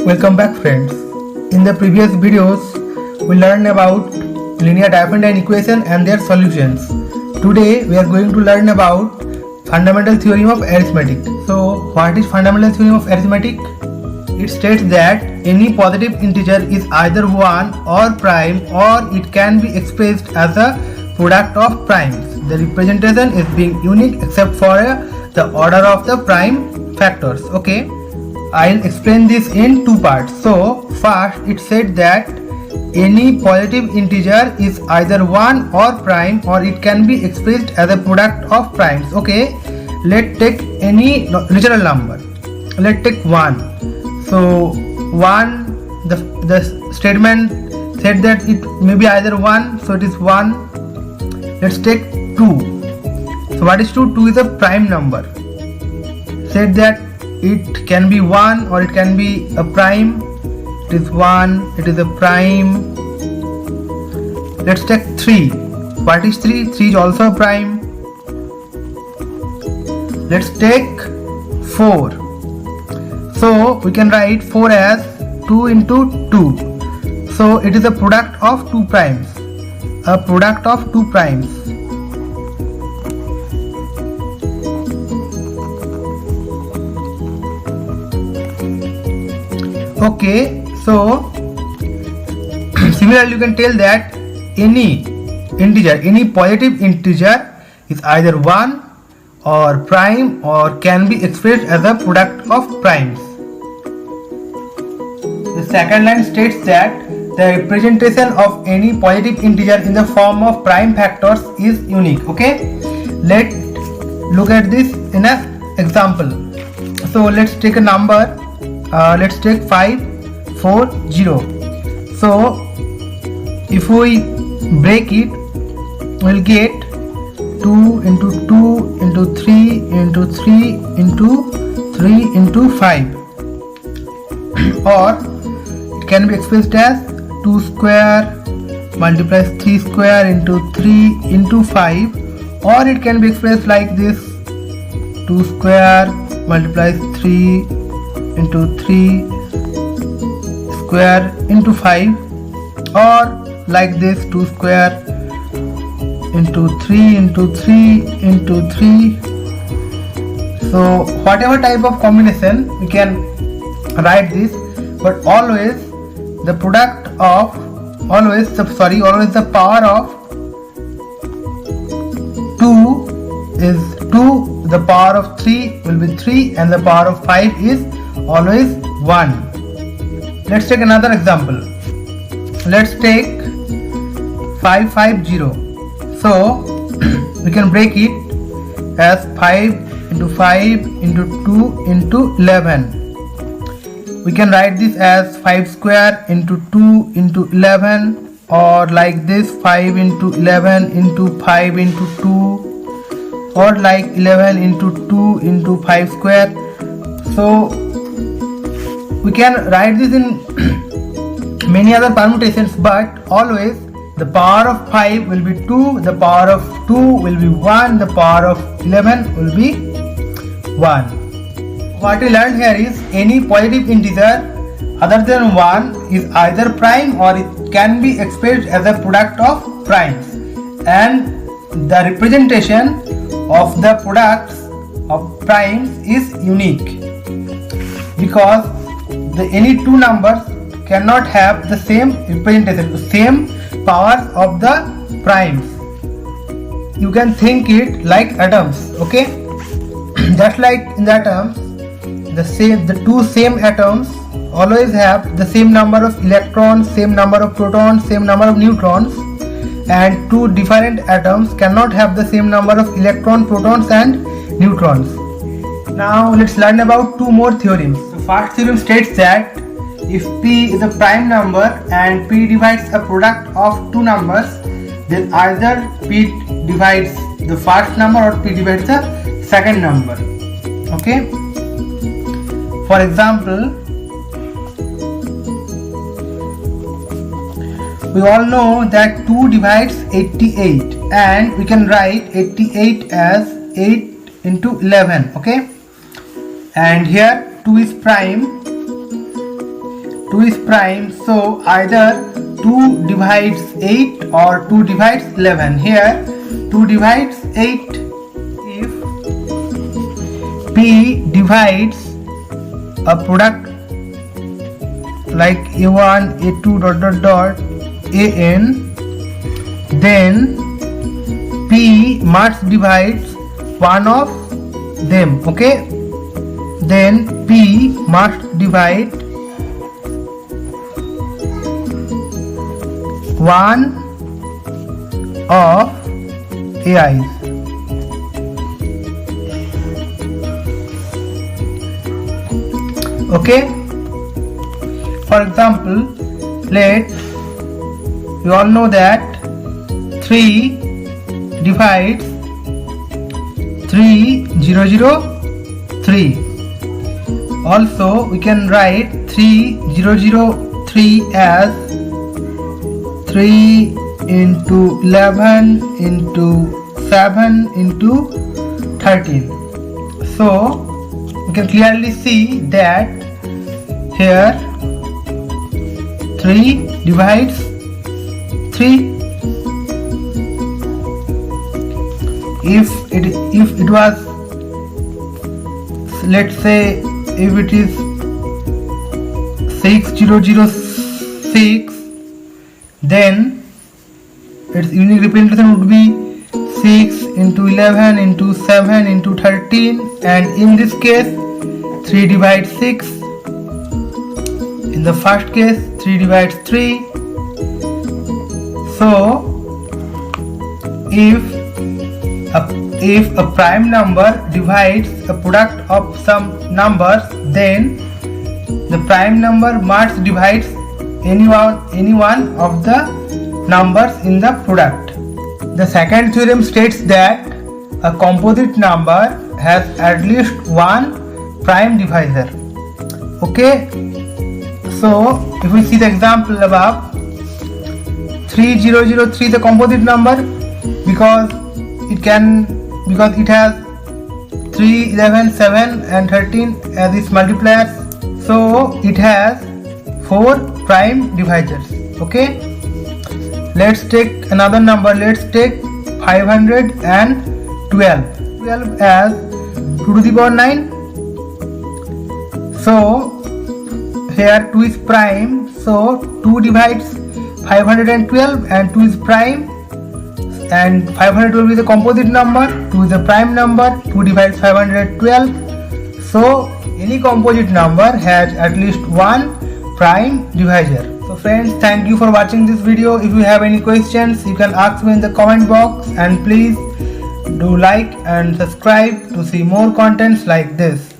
Welcome back friends. In the previous videos we learned about linear Diophantine equation and their solutions. Today we are going to learn about fundamental theorem of arithmetic. So what is fundamental theorem of arithmetic? It states that any positive integer is either 1 or prime, or it can be expressed as a product of primes. The representation is being unique except for the order of the prime factors. Okay, I'll explain this in two parts. So first it said that any positive integer is either 1 or prime, or it can be expressed as a product of primes. Okay, let's take any natural number. Let's take 1. So 1, the statement said that it may be either 1, so it is 1. Let's take 2. So what is 2? 2 is a prime number. Said that it can be 1 or it can be a prime. It is 1, it is a prime. Let's take 3. What is 3? 3 is also a prime. Let's take 4. So we can write 4 as 2 into 2. So it is a product of two primes. A product of two primes. Okay, so similarly you can tell that any integer, any positive integer is either 1 or prime, or can be expressed as a product of primes. The second line states that the representation of any positive integer in the form of prime factors is unique. Okay, let's look at this in an example. So let's take a number. Let's take 5, 4, 0. So if we break it, we'll get 2 into 2 into 3 into 3 into 3 into 5, or it can be expressed as 2 square multiplies 3 square into 3 into 5, or it can be expressed like this: 2 square multiplies 3 into 3 square into 5, or like this: 2 square into 3 into 3 into 3. So whatever type of combination we can write this, but always the product of always the power of 2 is 2, the power of 3 will be 3, and the power of 5 is always 1. Let's take another example. Let's take 550. So we can break it as 5 into 5 into 2 into 11. We can write this as 5 square into 2 into 11, or like this: 5 into 11 into 5 into 2, or like 11 into 2 into 5 square. So we can write this in many other permutations, but always the power of 5 will be 2, the power of 2 will be 1, the power of 11 will be 1. What we learned here is any positive integer other than 1 is either prime, or it can be expressed as a product of primes, and the representation of the products of primes is unique, because any two numbers cannot have the same representation, the same powers of the primes. You can think it like atoms. Okay, just like in the atoms, the two same atoms always have the same number of electrons, same number of protons, same number of neutrons, and two different atoms cannot have the same number of electrons, protons and neutrons. Now let's learn about two more theorems. The first theorem states that if P is a prime number and P divides a product of two numbers, then either P divides the first number or P divides the second number. Okay, for example, we all know that 2 divides 88, and we can write 88 as 8 into 11. Okay, and here 2 is prime, 2 is prime, so either 2 divides 8 or 2 divides 11. Here 2 divides 8. If P divides a product like A1, A2 dot dot dot AN, then P must divides one of them. Okay, then P must divide one of AIs. Okay, for example, you all know that 3 divides 3003. Also we can write 3003 as 3 into 11 into 7 into 13. So you can clearly see that here 3 divides 3. If it was, let's say, if it is 6006, then its unique representation would be 6 into 11 into 7 into 13, and in this case 3 divides 6. In the first case 3 divides 3. So if a prime number divides a product of some numbers, then the prime number must divide any one of the numbers in the product. The second theorem states that a composite number has at least one prime divisor. Okay, so if we see the example above, 3003 the composite number because it has 3, 11, 7 and 13 as its multipliers, so it has 4 prime divisors. Okay, let's take another number. Let's take 512. 12 as 2 to the power 9. So here 2 is prime, so 2 divides 512 and 2 is prime, and 512 will be the composite number, 2 is the prime number, 2 divides 512. So any composite number has at least one prime divisor. So friends, thank you for watching this video. If you have any questions, you can ask me in the comment box, and please do like and subscribe to see more contents like this.